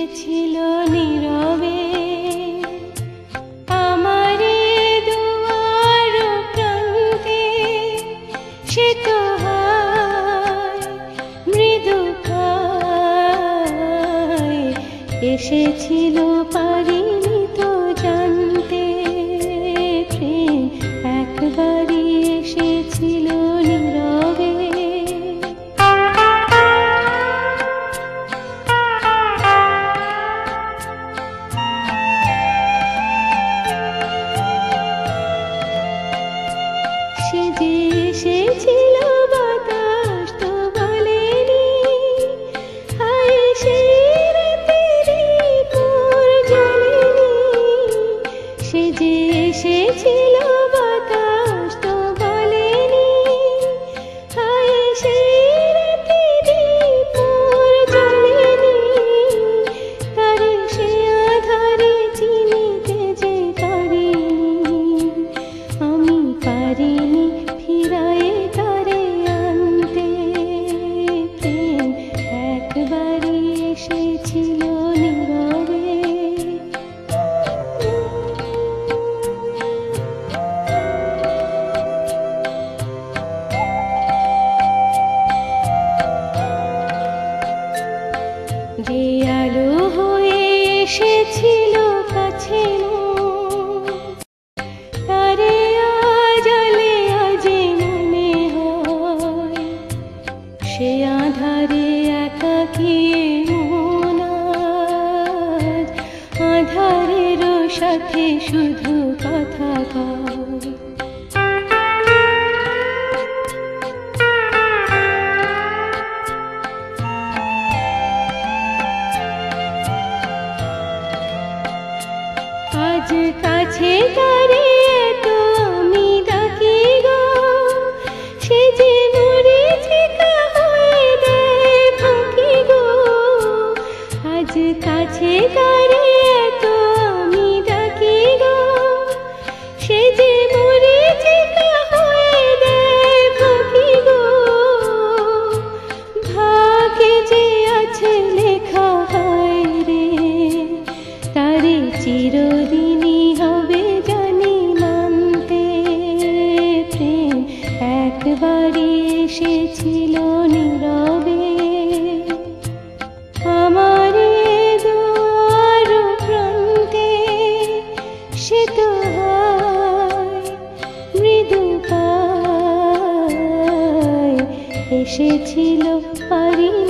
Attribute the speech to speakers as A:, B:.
A: এসেছিল নীরবে আমার দুয়ার প্রান্তে, সে তো হয় মৃদু কায়, এসেছিল পারিনি তো জানতে, প্রেম একবারই এসেছিল নীরবে। সে যে এসেছিল বাতাস তো বলেনি, হায় সেই রাতেরই ভোর জ্বলেনি। সে যে এসেছিল বাতাস তো বলেনি, হায় সেই রাতেরই ভোর জ্বলেনি। তারে সে আধারে চিনিতে যে পারিনি, আমি পারিনি ফিরায়ে তারে আনতে, প্রেম একবারই এসেছিল নীরবে। যে আলো হয়ে এসেছিল কাছে তারে আজলে আজে মনে হয়, সে আধারে একাকী মন আজ আধারের সাথে শুধু কথা কয়। আজ কাছে তারে তো আমি ডাকি গো, সে যে মরীচিকা হয়ে দেয় ফাঁকি গো। আজ কাছে তারে তো আমি ডাকি গো, সে যে মরীচিকা হয়ে দেয় ফাঁকি গো। ভাগ্যে যে আছে লেখা হয় রে, তারে চিরদিনই হবে জানি মানতে, প্রেম একবারই এসেছিল নীরবে আমার দুয়ার প্রান্তে, সে তো হয় মৃদু কায়, এসেছিল পারিনি